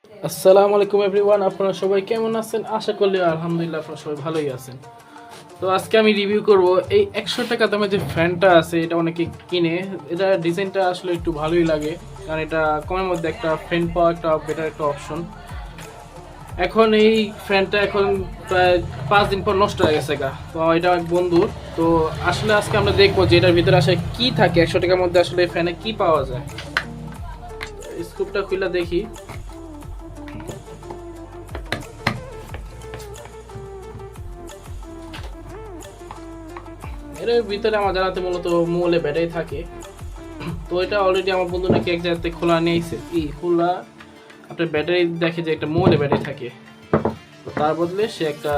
আসসালামু আলাইকুম এভরিওয়ান, আপনারা সবাই কেমন আছেন? আশা করি আলহামদুলিল্লাহ আপনারা সবাই ভালোই আছেন। তো আজকে আমি রিভিউ করব এই 100 টাকা দামের যে ফ্যানটা আছে, এটা অনেকে কিনে। এটা ডিজাইনটা আসলে একটু ভালোই লাগে, কারণ এটা কমের মধ্যে একটা ফ্যান পাওয়া একটা বেটার একটা অপশন। এখন এই ফ্যানটা এখন প্রায় 5 দিন পর নষ্ট হয়ে গেছে গা, তো এটা এক বন্ধুর। তো আসলে আজকে আমরা দেখবো যে এটার ভিতরে আসলে কি থাকে, 100 টাকার মধ্যে আসলে ফ্যানে কি পাওয়া যায়। স্কুপটা খুলে দেখি। এর ভিতরে আমার জানাতে মূলত মৌলে ব্যাটারি থাকে। তো এটা অলরেডি আমার বন্ধু নাকি এক জায়গাতে খোলা নিয়েছে, খোলা আপনার ব্যাটারি দেখে যে একটা মৌলে ব্যাটারি থাকে, তো তার বদলে সে একটা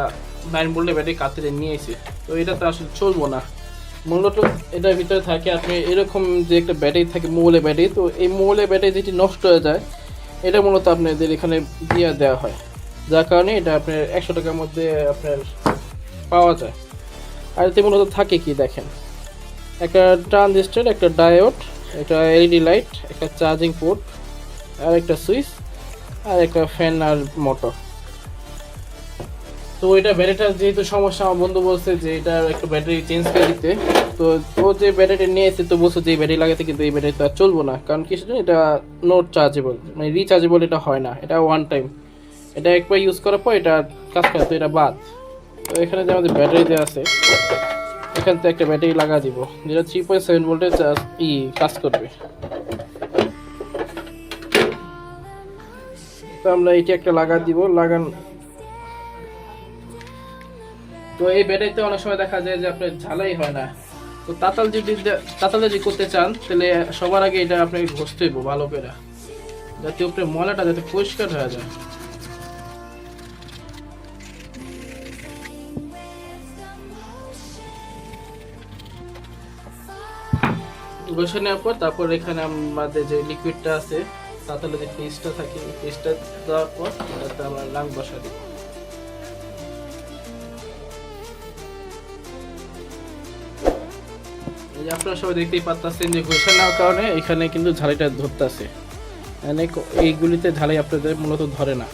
9 ভোল্টের ব্যাটারি কাতরে নিয়েছে। তো এটা তো আসলে চলবো না। মূলত এটার ভিতরে থাকে আপনি এরকম যে একটা ব্যাটারি থাকে, মৌলে ব্যাটারি। তো এই মৌলে ব্যাটারি যেটি নষ্ট হয়ে যায়, এটা মূলত আপনাদের এখানে দিয়ে দেওয়া হয়, যার কারণে এটা আপনার 100 টাকার মধ্যে আপনার পাওয়া যায়। আর এতে মূলত থাকে কি দেখেন, একটা ট্রানজিস্টর, একটা ডায়োড, একটা এলইডি লাইট, একটা চার্জিং পোর্ট, আর একটা সুইচ, আর একটা ফ্যান আর মোটর। তো এটা ব্যাটারিটার যেহেতু সমস্যা, আমার বন্ধু বলছে যে এটা একটা ব্যাটারি চেঞ্জ করে দিতে। তো ও যে ব্যাটারিটা নিয়ে এসে তো বলছে যে এই ব্যাটারি লাগাতে, কিন্তু এই ব্যাটারি তো আর চলবো না, কারণ কি সেটা এটা নোট চার্জেবল, মানে রিচার্জেবল এটা হয় না, এটা ওয়ান টাইম। এটা একবার ইউজ করার পর এটা কাজ করে, তো এটা বাদ। তো এখানে যে আমাদের ব্যাটারি দেওয়া আছে, এখান থেকে একটা ব্যাটারি লাগা দিব, যেটা 3.7 ভোল্টের কাজ করবে। তো আমরা এটি একটা লাগা দিব, লাগান। তো এই ব্যাটারিতে অনেক সময় দেখা যায় যে আপনার ঝালাই হয় না। তো তাতাল যদি করতে চান, তাহলে সবার আগে এটা আপনাকে ঘষতে হইব ভালো করে, যাতে উপরে ময়লাটা যাতে পরিষ্কার হয়ে যায়। ঘষে নেওয়ার পর তারপর এখানে আমাদের যে লিকুইডটা আছে, তাতালে যে পেস্টটা থাকে, এই পেস্টটা দেওয়ার পর এটাতে আমরা লাং বসা দিব। এই যে আপনারা সবাই দেখতেই পাচ্ছেন যে ঘষে নেওয়ার কারণে এখানে কিন্তু ঝালাইটা ধরতেছে, মানে এইগুলিতে ঝালাই আপনাদের মূলত ধরে না।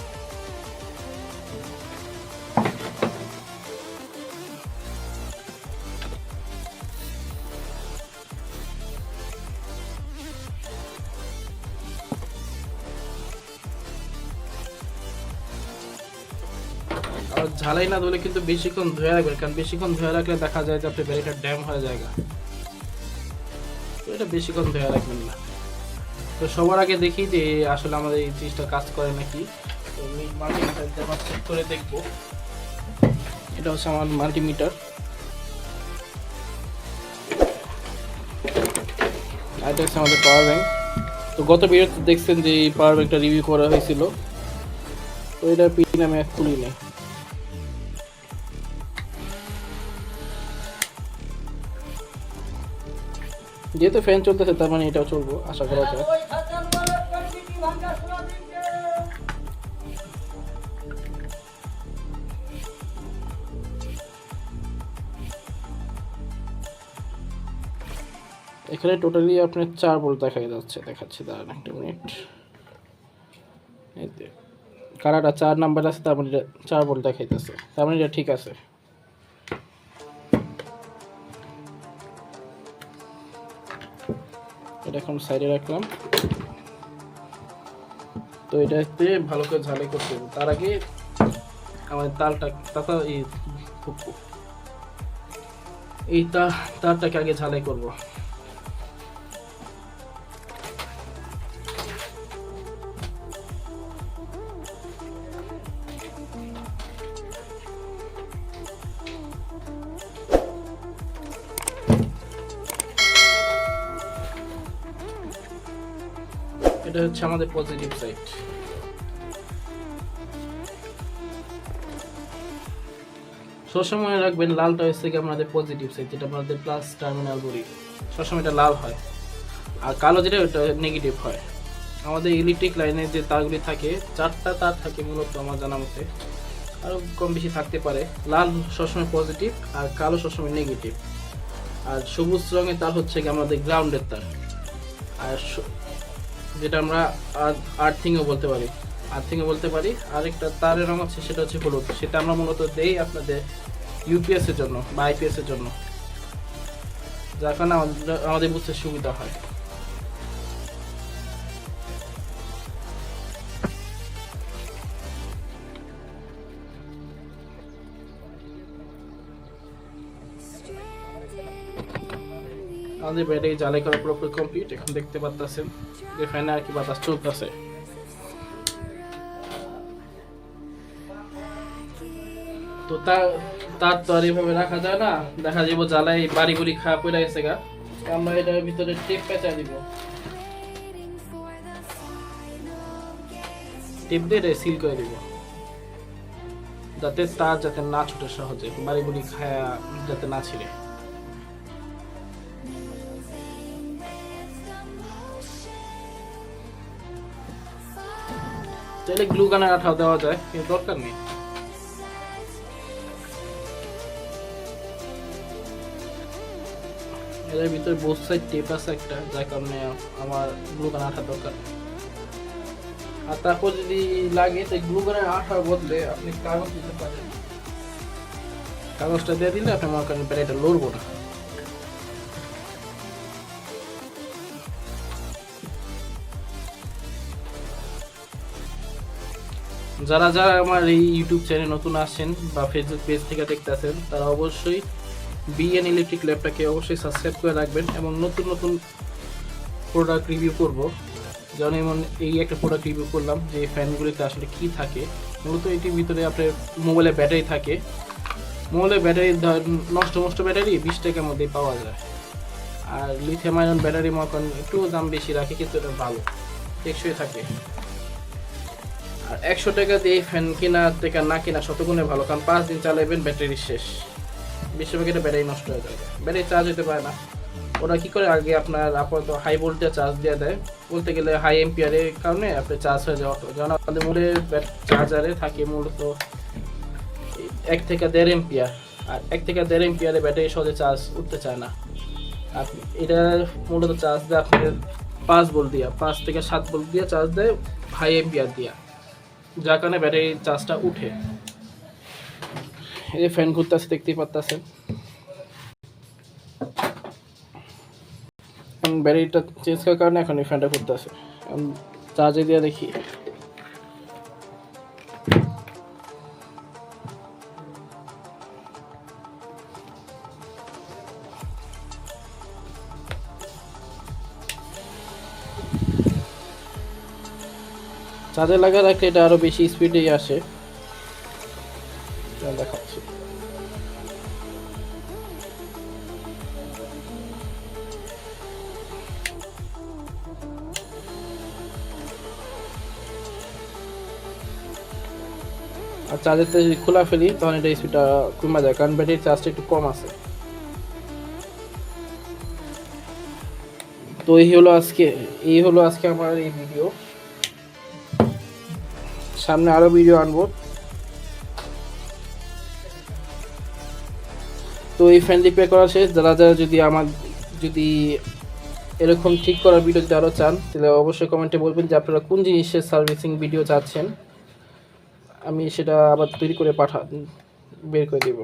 আর ঝালাই না ধরলে কিন্তু বেশিক্ষণ ধুয়ে রাখবেন, কারণ বেশিক্ষণ ধুয়ে রাখলে দেখা যায় যে আপনার ব্যাটারিটা ড্যাম হয়ে যায়। তো এটা বেশিক্ষণ ধুয়ে রাখবেন না। তো সবার আগে দেখি যে আসলে আমাদের এই জিনিসটা কাজ করে নাকি। তো আমি মাল্টিমিটার আবার চেক করে দেখবো। এটা হচ্ছে আমার মাল্টিমিটার, আর এটা হচ্ছে আমাদের পাওয়ার ব্যাংক। তো গত ভিডিওতে দেখছেন যে এই পাওয়ার ব্যাংকটা রিভিউ করা হয়েছিল, তো এটা পিন আমি খুলি নেই। যেহেতু ফ্যান চলতেছে, তার মানে এটাও চলবো, আশা করা যায়। এখানে টোটালি আপনার 4 ভোল্ট দেখাচ্ছি, দাঁড়ান একটা মিনিট। এই যে কারাটা 4 নাম্বার আছে, তার মানে 4 ভোল্ট দেখাইতেছে, তার মানে এটা ঠিক আছে। এটা এখন সাইডে রাখলাম। তো এটাতে ভালো করে ঝালাই করতে হবে, তার আগে আমাদের এই তারটাকে আগে ঝালাই করব। এটা হচ্ছে আমাদের পজিটিভ সাইড। সবসময় মনে রাখবেন, লালটা হচ্ছে কি আমাদের পজিটিভ সাইড, যেটা আমাদের প্লাস টার্মিনাল বলি, সবসময় এটা লাল হয়। আর কালো যেটা, ওটা নেগেটিভ হয়। আমাদের ইলেকট্রিক লাইনের যে তারগুলি থাকে, 4টা তার থাকে মূলত আমার জানা মতে, আরও কম বেশি থাকতে পারে। লাল সবসময় পজিটিভ, আর কালো সবসময় নেগেটিভ। আর সবুজ রঙের তার হচ্ছে কি আমাদের গ্রাউন্ডের তার, আর যেটা আমরা আর্থিংও বলতে পারি। আর থেকে বলতে পারি আরেকটা তারের রং আছে, সেটা হচ্ছে হলুদ। সেটা আমরা মূলত দেই আপনাদের ইউপিএস এর জন্য বা আইপিএস এর জন্য, যার কারণে আমাদের বুঝতে সুবিধা হয়। আমাদের ব্যাটারি জ্বালাই করা পুরোপুরি কমপ্লিট। এখন দেখতে পাচ্ছেন যে ফ্যানে আর কি বাতাস চলতেছে। তো তার তো আর এইভাবে রাখা যায় না, দেখা যাবো জ্বালাই বাড়ি বুড়ি খাওয়া পড়ে গেছে গা। আমরা এটার ভিতরে টেপ পেঁচা দিব, টেপ দিয়ে সিল করে দিব, যাতে তার যাতে না ছুটে সহজে, বাড়ি বুড়ি খায়া যাতে না ছিঁড়ে। চাইলে গ্লু গানের আঠা দেওয়া যায়, কিন্তু দরকার নেই। এর ভিতরে বোথ সাইড টেপ আছে একটা, যার কারণে আমার গ্লু গান আঠা দরকার। আর তারপর যদি লাগে তো গ্লু গানের আঠার বদলে আপনি কাগজ দিতে পারেন। কাগজটা দিয়ে দিলে আপনি মনে করেন ব্যাটারিটা লড়বো না। যারা যারা আমার এই ইউটিউব চ্যানেল নতুন আসছেন বা ফেসবুক পেজ থেকে দেখতেছেন, তারা অবশ্যই বিএন ইলেকট্রিক ল্যাবটাকে অবশ্যই সাবস্ক্রাইব করে রাখবেন। এবং নতুন নতুন প্রোডাক্ট রিভিউ করব, যেমন এই একটা প্রোডাক্ট রিভিউ করলাম যে ফ্যানগুলিতে আসলে কি থাকে। মূলত এটির ভিতরে আপনার মোবাইলের ব্যাটারি থাকে। মোবাইলের ব্যাটারি নষ্ট ব্যাটারি 20 টাকার মধ্যেই পাওয়া যায়। আর লিথিয়াম আয়রন ব্যাটারি মনে করেন একটু দাম বেশি রাখে, কিন্তু এটা ভালো টেকসই থাকে। আর 100 টাকা দিয়ে ফ্যান কেনা থেকে না কেনা শতগুণে ভালো, কারণ 5 দিন চালাবেন ব্যাটারি শেষ। বেশিরভাগ এটা ব্যাটারি নষ্ট হয়ে যাবে, ব্যাটারি চার্জ হতে পারে না। ওরা কি করে আগে আপনার আপাতত হাই ভোল্টেজ চার্জ দিয়ে দেয়, বলতে গেলে হাই এম্পিয়ারের কারণে আপনার চার্জ হয়ে যাওয়া। যেমন আমাদের মূলের চার্জারে থাকে মূলত 1 থেকে 1.5 এম্পিয়ার, আর 1 থেকে 1.5 এম্পিয়ারে ব্যাটারি সহজে চার্জ উঠতে চায় না। আপনি এটা মূলত চার্জ দেয় আপনার 5 ভোল্ট দিয়া, 5 থেকে 7 ভোল্ট দিয়ে চার্জ দেয় হাই এম্পিয়ার দিয়া, যার কারণে ব্যাটারি চার্জটা উঠে। এই যে ফ্যান ঘুরতেছে, দেখতেই পাচ্ছেন। ব্যাটারিটা চেঞ্জ করার কারণে এখন এই ফ্যানটা ঘুরতেছে। চার্জে দিয়ে দেখি। চার্জে লাগা রাখলে এটা আরো বেশি স্পিডেই আসে। দেখাচ্ছি। আর চার্জারটা যদি খোলা ফেলি তখন এটা স্পিডটা কমে যায়, কারণ ব্যাটারির চার্জটা একটু কম আছে। তো এই হলো আজকে আমার এই ভিডিও। সামনে আরো ভিডিও আনবো। তো এই ফ্যান রিপেয়ার করা শেষ। যারা যদি এরকম ঠিক করার ভিডিও যদি আরও চান, তাহলে অবশ্যই কমেন্টে বলবেন যে আপনারা কোন জিনিসের সার্ভিসিং ভিডিও চাচ্ছেন। আমি সেটা আবার তৈরি করে বের করে দেবো।